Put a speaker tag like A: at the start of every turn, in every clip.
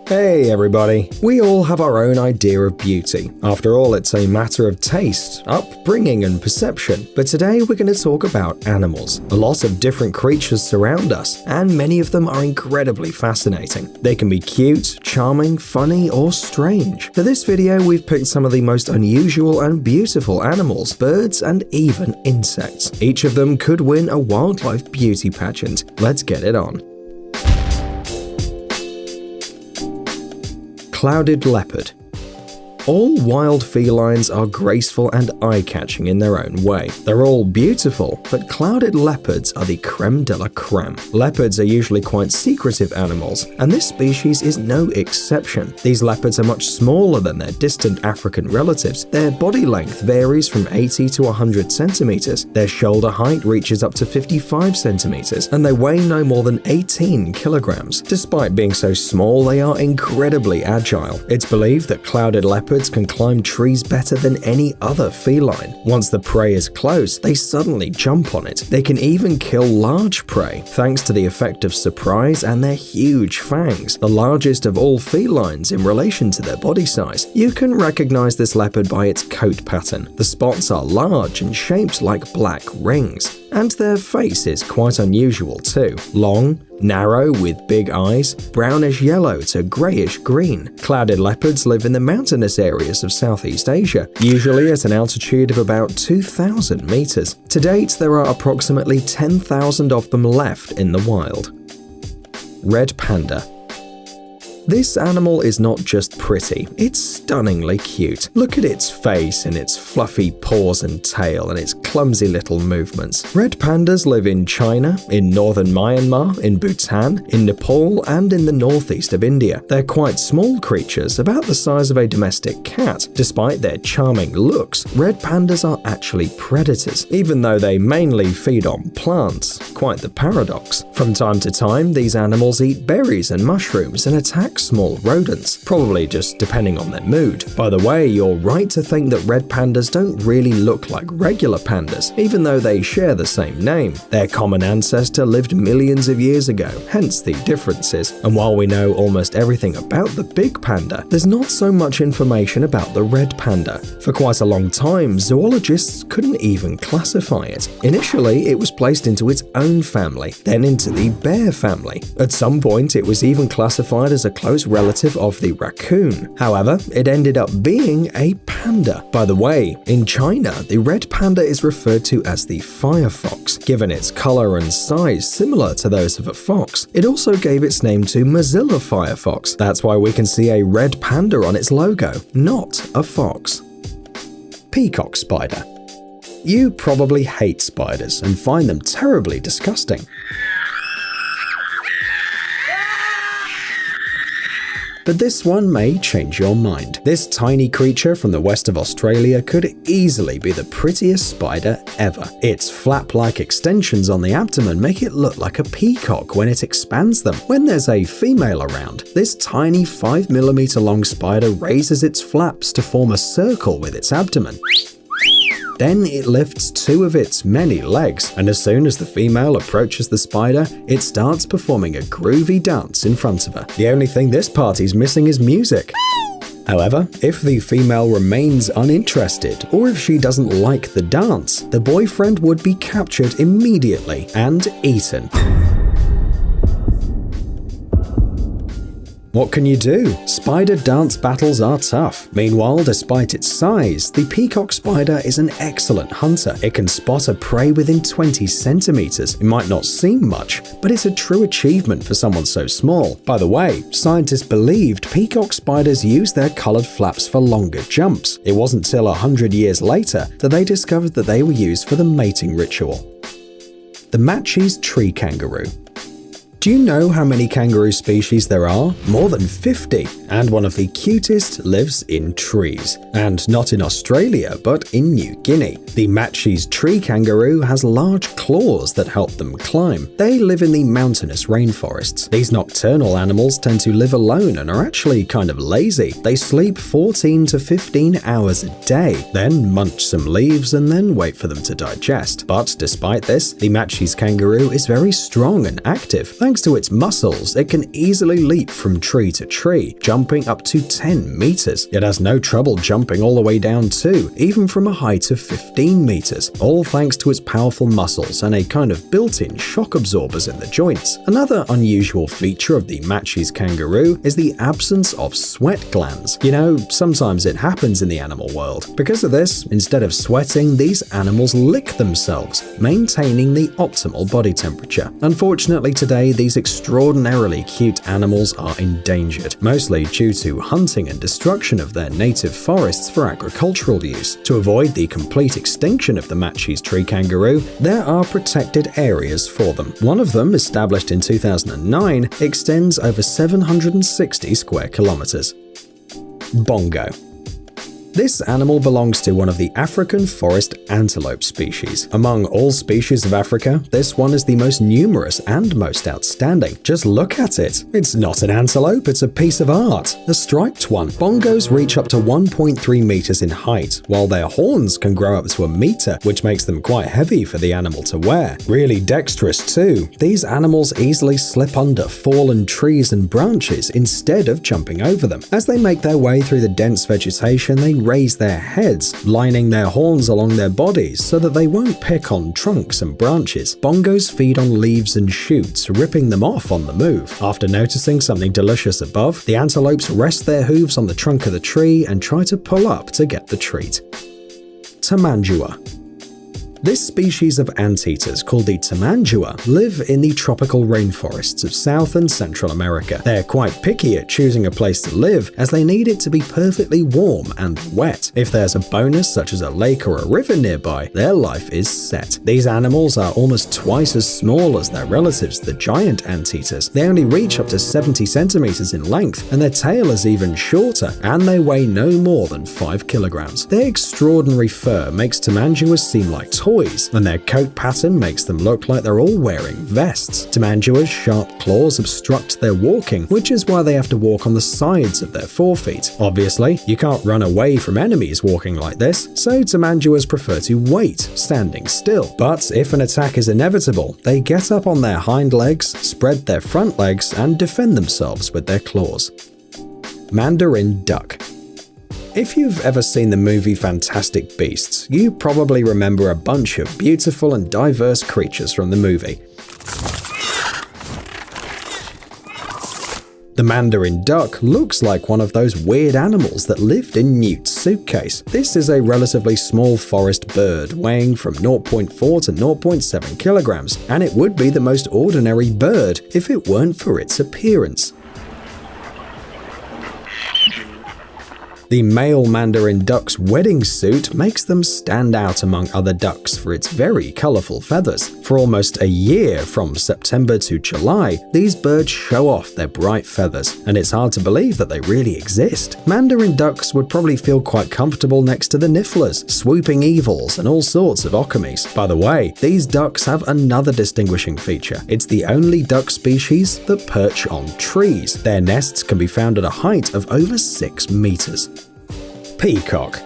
A: Hey everybody, we all have our own idea of beauty. After all, it's a matter of taste, upbringing and perception. But today we're going to talk about animals. A lot of different creatures surround us, and many of them are incredibly fascinating. They can be cute, charming, funny or strange. For this video we've picked some of the most unusual and beautiful animals, birds and even insects. Each of them could win a wildlife beauty pageant. Let's get it on. Clouded leopard. All wild felines are graceful and eye-catching in their own way. They're all beautiful, but clouded leopards are the creme de la creme. Leopards are usually quite secretive animals, and this species is no exception. These leopards are much smaller than their distant African relatives. Their body length varies from 80 to 100 centimeters. Their shoulder height reaches up to 55 centimeters, and they weigh no more than 18 kilograms. Despite being so small, they are incredibly agile. It's believed that clouded leopards can climb trees better than any other feline. Once the prey is close, they suddenly jump on it. They can even kill large prey, thanks to the effect of surprise and their huge fangs, the largest of all felines in relation to their body size. You can recognize this leopard by its coat pattern. The spots are large and shaped like black rings. And their face is quite unusual too. Long, narrow with big eyes, brownish yellow to greyish green. Clouded leopards live in the mountainous areas of Southeast Asia, usually at an altitude of about 2,000 meters. To date, there are approximately 10,000 of them left in the wild. Red panda. This animal is not just pretty, it's stunningly cute. Look at its face and its fluffy paws and tail and its clumsy little movements. Red pandas live in China, in northern Myanmar, in Bhutan, in Nepal and in the northeast of India. They're quite small creatures, about the size of a domestic cat. Despite their charming looks, red pandas are actually predators, even though they mainly feed on plants. Quite the paradox. From time to time, these animals eat berries and mushrooms and attack small rodents, probably just depending on their mood. By the way, you're right to think that red pandas don't really look like regular pandas, even though they share the same name. Their common ancestor lived millions of years ago, hence the differences. And while we know almost everything about the big panda, there's not so much information about the red panda. For quite a long time, zoologists couldn't even classify it. Initially, it was placed into its own family, then into the bear family. At some point, it was even classified as a close relative of the raccoon. However, it ended up being a panda. By the way, in China, the red panda is referred to as the firefox, given its color and size similar to those of a fox. It also gave its name to Mozilla Firefox. That's why we can see a red panda on its logo, not a fox. Peacock spider. You probably hate spiders and find them terribly disgusting. But this one may change your mind. This tiny creature from the west of Australia could easily be the prettiest spider ever. Its flap-like extensions on the abdomen make it look like a peacock when it expands them. When there's a female around, this tiny 5mm long spider raises its flaps to form a circle with its abdomen. Then it lifts two of its many legs, and as soon as the female approaches the spider, it starts performing a groovy dance in front of her. The only thing this party's missing is music. However, if the female remains uninterested, or if she doesn't like the dance, the boyfriend would be captured immediately and eaten. What can you do? Spider dance battles are tough. Meanwhile, despite its size, the peacock spider is an excellent hunter. It can spot a prey within 20 centimeters. It might not seem much, but it's a true achievement for someone so small. By the way, scientists believed peacock spiders use their colored flaps for longer jumps. It wasn't till 100 years later that they discovered that they were used for the mating ritual. The Matschie's tree kangaroo. Do you know how many kangaroo species there are? More than 50, and one of the cutest lives in trees. And not in Australia, but in New Guinea. The Matschie's tree kangaroo has large claws that help them climb. They live in the mountainous rainforests. These nocturnal animals tend to live alone and are actually kind of lazy. They sleep 14 to 15 hours a day, then munch some leaves and then wait for them to digest. But despite this, the Matschie's kangaroo is very strong and active, thanks Thanks to its muscles, it can easily leap from tree to tree, jumping up to 10 meters. It has no trouble jumping all the way down too, even from a height of 15 meters, all thanks to its powerful muscles and a kind of built-in shock absorbers in the joints. Another unusual feature of the Matschie's kangaroo is the absence of sweat glands. You know, sometimes it happens in the animal world. Because of this, instead of sweating, these animals lick themselves, maintaining the optimal body temperature. Unfortunately today, these extraordinarily cute animals are endangered, mostly due to hunting and destruction of their native forests for agricultural use. To avoid the complete extinction of the Matschie's tree kangaroo, there are protected areas for them. One of them, established in 2009, extends over 760 square kilometers. Bongo. This animal belongs to one of the African forest antelope species. Among all species of Africa, this one is the most numerous and most outstanding. Just look at it. It's not an antelope, it's a piece of art. A striped one. Bongos reach up to 1.3 meters in height, while their horns can grow up to a meter, which makes them quite heavy for the animal to wear. Really dexterous too. These animals easily slip under fallen trees and branches instead of jumping over them. As they make their way through the dense vegetation, they raise their heads, lining their horns along their bodies so that they won't pick on trunks and branches. Bongos feed on leaves and shoots, ripping them off on the move. After noticing something delicious above, the antelopes rest their hooves on the trunk of the tree and try to pull up to get the treat. Tamandua. This species of anteaters, called the tamandua, live in the tropical rainforests of South and Central America. They're quite picky at choosing a place to live, as they need it to be perfectly warm and wet. If there's a bonus such as a lake or a river nearby, their life is set. These animals are almost twice as small as their relatives, the giant anteaters. They only reach up to 70 centimeters in length, and their tail is even shorter, and they weigh no more than 5 kilograms. Their extraordinary fur makes tamanduas seem like toys, and their coat pattern makes them look like they're all wearing vests. Tamandua's sharp claws obstruct their walking, which is why they have to walk on the sides of their forefeet. Obviously, you can't run away from enemies walking like this, so tamanduas prefer to wait, standing still. But if an attack is inevitable, they get up on their hind legs, spread their front legs, and defend themselves with their claws. Mandarin duck. If you've ever seen the movie Fantastic Beasts, you probably remember a bunch of beautiful and diverse creatures from the movie. The mandarin duck looks like one of those weird animals that lived in Newt's suitcase. This is a relatively small forest bird, weighing from 0.4 to 0.7 kilograms, and it would be the most ordinary bird if it weren't for its appearance. The male mandarin duck's wedding suit makes them stand out among other ducks for its very colorful feathers. For almost a year, from September to July, these birds show off their bright feathers, and it's hard to believe that they really exist. Mandarin ducks would probably feel quite comfortable next to the nifflers, swooping evils, and all sorts of okamis. By the way, these ducks have another distinguishing feature. It's the only duck species that perch on trees. Their nests can be found at a height of over 6 meters. Peacock.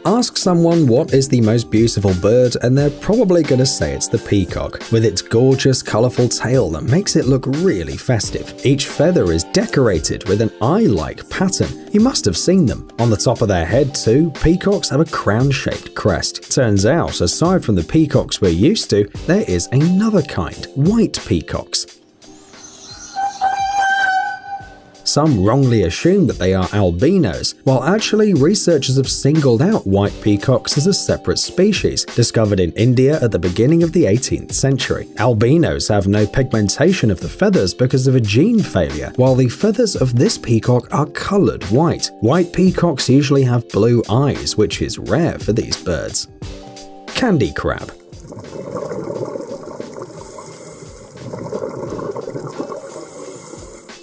A: Ask someone what is the most beautiful bird and they're probably going to say it's the peacock, with its gorgeous, colorful tail that makes it look really festive. Each feather is decorated with an eye-like pattern. You must have seen them. On the top of their head too, peacocks have a crown-shaped crest. Turns out, aside from the peacocks we're used to, there is another kind, white peacocks. Some wrongly assume that they are albinos, while actually researchers have singled out white peacocks as a separate species, discovered in India at the beginning of the 18th century. Albinos have no pigmentation of the feathers because of a gene failure, while the feathers of this peacock are colored white. White peacocks usually have blue eyes, which is rare for these birds. Candy crab.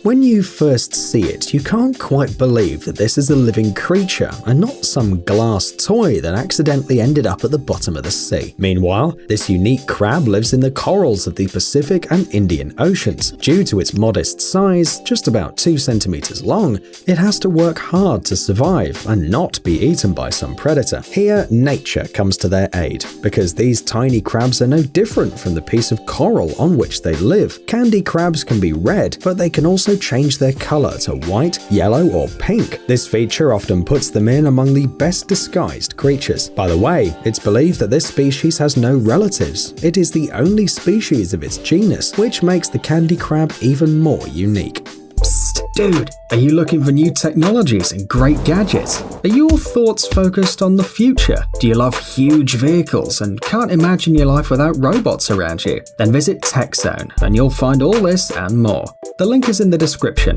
A: When you first see it, you can't quite believe that this is a living creature and not some glass toy that accidentally ended up at the bottom of the sea. Meanwhile, this unique crab lives in the corals of the Pacific and Indian Oceans. Due to its modest size, just about 2 centimeters long, it has to work hard to survive and not be eaten by some predator. Here, nature comes to their aid, because these tiny crabs are no different from the piece of coral on which they live. Candy crabs can be red, but they can also change their color to white, yellow, or pink. This feature often puts them in among the best disguised creatures. By the way, it's believed that this species has no relatives. It is the only species of its genus, which makes the candy crab even more unique. Psst, dude, are you looking for new technologies and great gadgets? Are your thoughts focused on the future? Do you love huge vehicles and can't imagine your life without robots around you? Then visit TechZone and you'll find all this and more. The link is in the description.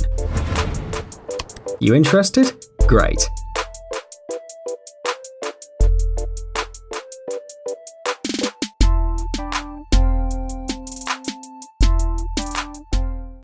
A: You interested? Great.